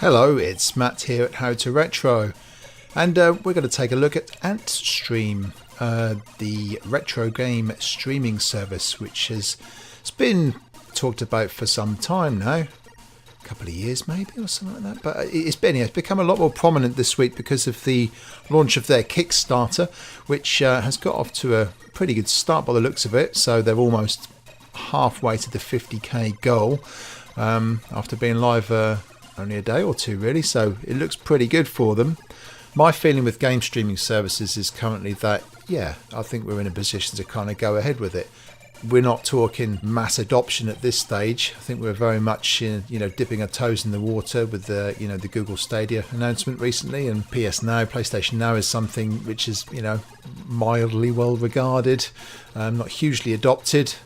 Hello, it's Matt here at How to Retro, and we're going to take a look at Antstream, the retro game streaming service, which has been talked about for some time now, a couple of years maybe or something like that, but it's become a lot more prominent this week because of the launch of their Kickstarter, which has got off to a pretty good start by the looks of it. So they're almost halfway to the 50k goal after being live only a day or two really, so it looks pretty good for them. My feeling with game streaming services is currently that, yeah, I think we're in a position to kind of go ahead with it. We're not talking mass adoption at this stage. I think we're very much dipping our toes in the water with the the Google Stadia announcement recently, and PlayStation Now is something which is mildly well regarded, not hugely adopted,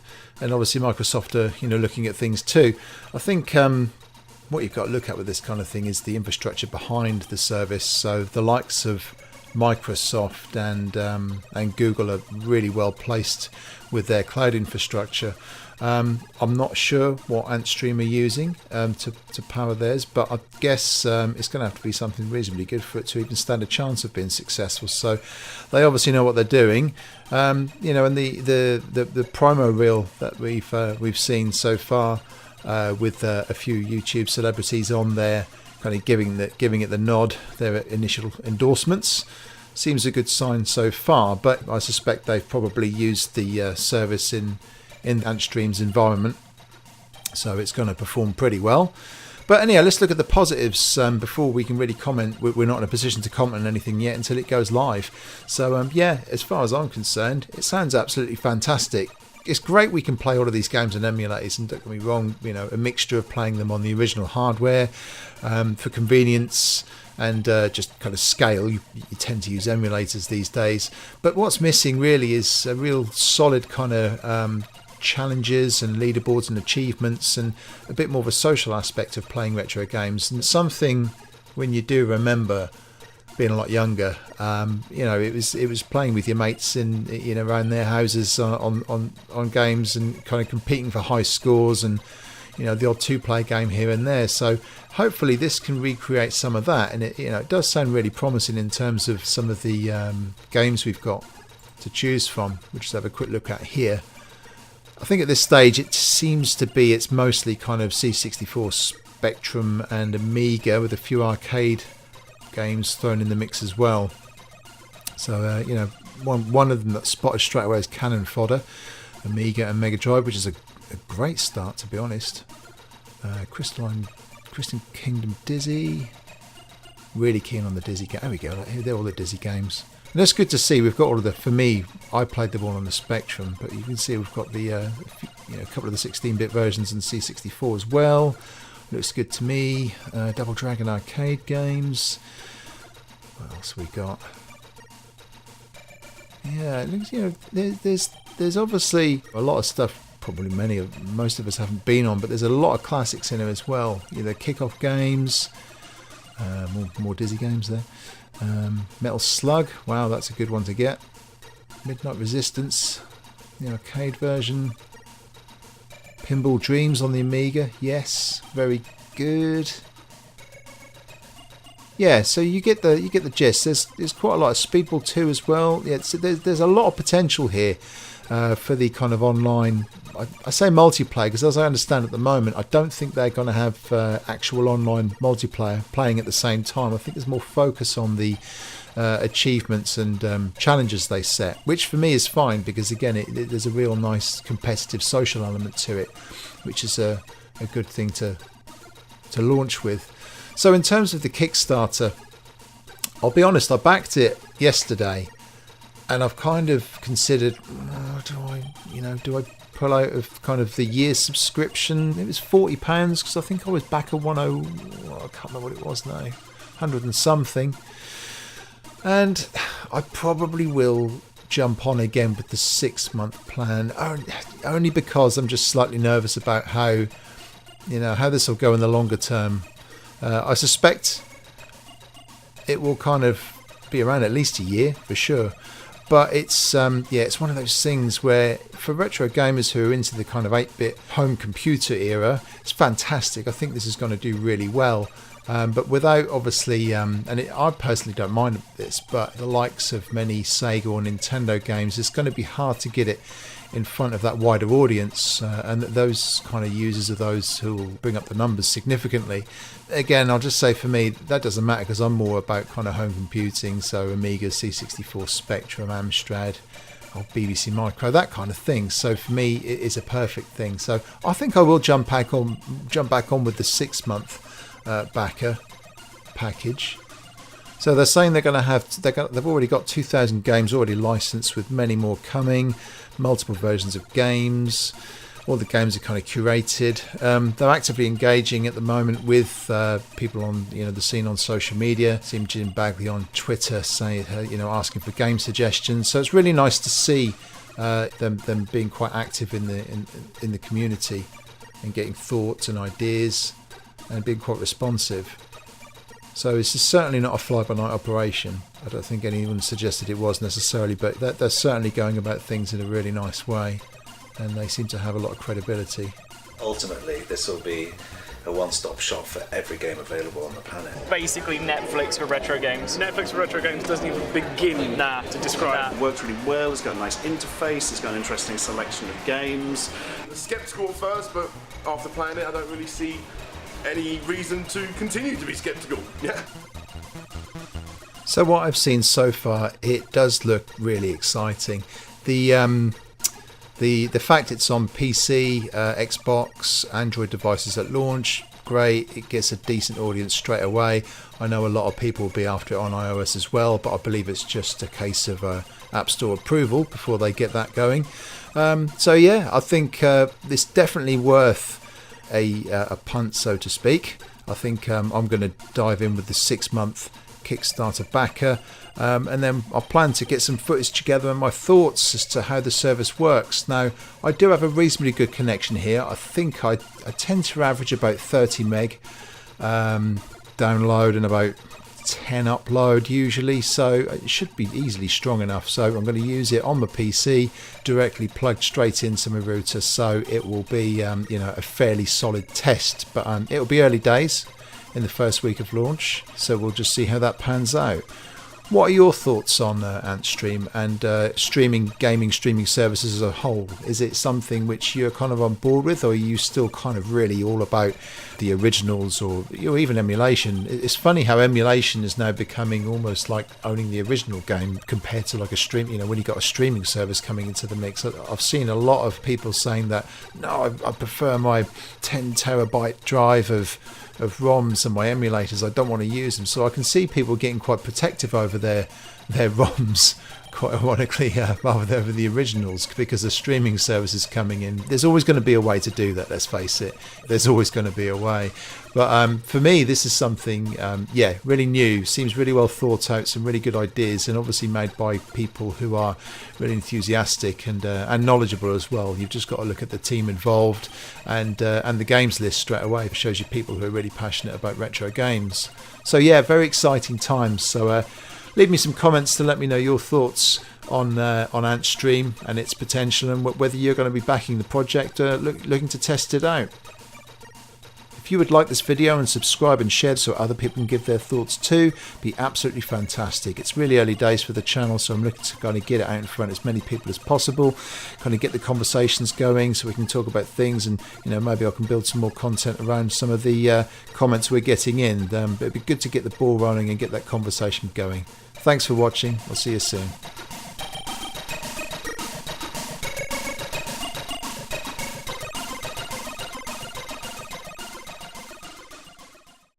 and obviously Microsoft are looking at things too. I think what you've got to look at with this kind of thing is the infrastructure behind the service. So the likes of Microsoft and Google are really well placed with their cloud infrastructure. I'm not sure what Antstream are using to power theirs, but I guess it's going to have to be something reasonably good for it to even stand a chance of being successful. So they obviously know what they're doing. And the promo reel that we've seen so far, with a few YouTube celebrities on there, kind of giving it the nod, their initial endorsements, seems a good sign so far. But I suspect they've probably used the service in Antstream's environment, so it's going to perform pretty well. But anyhow, let's look at the positives before we can really comment. We're not in a position to comment on anything yet until it goes live. So yeah, as far as I'm concerned, it sounds absolutely fantastic. It's great we can play all of these games on emulators, and don't get me wrong, a mixture of playing them on the original hardware for convenience and just kind of scale. You tend to use emulators these days, but what's missing really is a real solid kind of challenges and leaderboards and achievements, and a bit more of a social aspect of playing retro games. And something, when you do remember being a lot younger, it was playing with your mates in around their houses on games, and kind of competing for high scores, and the odd two-player game here and there. So hopefully this can recreate some of that, and it does sound really promising in terms of some of the games we've got to choose from, which let's have a quick look at here. I think at this stage it seems to be it's mostly kind of C64 Spectrum and Amiga, with a few arcade games thrown in the mix as well. So one of them that spotted straight away is cannon fodder, Amiga and Mega Drive, which is a great start, to be honest. Crystal Kingdom Dizzy, really keen on the Dizzy game. There we go, they're all the Dizzy games, and that's good to see. We've got all of the, for me, I played them all on the Spectrum, but you can see we've got the a couple of the 16-bit versions and C64 as well. Looks good to me. Double Dragon arcade games. What else we got? Yeah, it looks, there's obviously a lot of stuff. Probably most of us haven't been on, but there's a lot of classics in there as well. Kick-off games, more Dizzy games there. Metal Slug, wow, that's a good one to get. Midnight Resistance, the arcade version. Pinball Dreams on the Amiga, yes, very good. Yeah, so you get the gist. There's quite a lot of Speedball 2 as well. Yeah, so there's a lot of potential here for the kind of online. I say multiplayer because, as I understand at the moment, I don't think they're going to have actual online multiplayer playing at the same time. I think there's more focus on the achievements and challenges they set, which for me is fine, because again there's a real nice competitive social element to it, which is a good thing to launch with. So in terms of the Kickstarter, I'll be honest, I backed it yesterday, and I've kind of considered, do I pull out of kind of the year's subscription? It was £40 because I think I was back at I can't remember what it was now, 100 and something. And I probably will jump on again with the 6-month plan, only because I'm just slightly nervous about how this will go in the longer term. I suspect it will kind of be around at least a year for sure, but it's it's one of those things where for retro gamers who are into the kind of 8-bit home computer era, it's fantastic. I think this is going to do really well. But without obviously, I personally don't mind this, but the likes of many Sega or Nintendo games, it's going to be hard to get it in front of that wider audience, and those kind of users are those who will bring up the numbers significantly. Again, I'll just say for me, that doesn't matter because I'm more about kind of home computing, so Amiga, C64 Spectrum, Amstrad, or BBC Micro, that kind of thing. So for me, it is a perfect thing. So I think I will jump back on with the 6-month backer package. So they're saying they've already got 2,000 games already licensed, with many more coming, multiple versions of games. All the games are kind of curated. They're actively engaging at the moment with people on the scene on social media. Seen Jim Bagley on Twitter saying asking for game suggestions. So it's really nice to see them being quite active in the community and getting thoughts and ideas and being quite responsive. So this is certainly not a fly-by-night operation. I don't think anyone suggested it was necessarily, but they're certainly going about things in a really nice way, and they seem to have a lot of credibility. Ultimately, this will be a one-stop shop for every game available on the planet. Basically Netflix for retro games. Netflix for retro games doesn't even begin to describe. It works really well, it's got a nice interface, it's got an interesting selection of games. Sceptical at first, but after playing it, I don't really see any reason to continue to be sceptical. Yeah. So what I've seen so far, it does look really exciting. The fact it's on PC, Xbox, Android devices at launch, great. It gets a decent audience straight away. I know a lot of people will be after it on iOS as well, but I believe it's just a case of App Store approval before they get that going. So yeah, I think it's definitely worth a punt, so to speak. I think I'm going to dive in with the 6-month Kickstarter backer, and then I plan to get some footage together and my thoughts as to how the service works. Now, I do have a reasonably good connection here. I think I tend to average about 30 meg download and about 10 upload usually, so it should be easily strong enough. So I'm going to use it on my PC, directly plugged straight into my router, so it will be a fairly solid test. But it'll be early days in the first week of launch, so we'll just see how that pans out. What are your thoughts on Antstream and gaming streaming services as a whole? Is it something which you're kind of on board with, or are you still kind of really all about the originals or even emulation? It's funny how emulation is now becoming almost like owning the original game compared to like a stream. When you got a streaming service coming into the mix, I've seen a lot of people saying that no, I prefer my 10 terabyte drive of ROMs and my emulators. I don't want to use them. So I can see people getting quite protective over their ROMs, quite ironically, rather than over the originals, because the streaming service is coming in. There's always going to be a way to do that, let's face it. There's always going to be a way. But for me, this is something, really new. Seems really well thought out, some really good ideas, and obviously made by people who are really enthusiastic and knowledgeable as well. You've just got to look at the team involved and the games list straight away. It shows you people who are really passionate about retro games. So yeah, very exciting times. So leave me some comments to let me know your thoughts on Antstream and its potential, and whether you're going to be backing the project or looking to test it out. If you would like this video and subscribe and share so other people can give their thoughts too, be absolutely fantastic. It's really early days for the channel, so I'm looking to kind of get it out in front of as many people as possible, kind of get the conversations going so we can talk about things, and maybe I can build some more content around some of the comments we're getting in. But it'd be good to get the ball rolling and get that conversation going. Thanks for watching. I'll see you soon.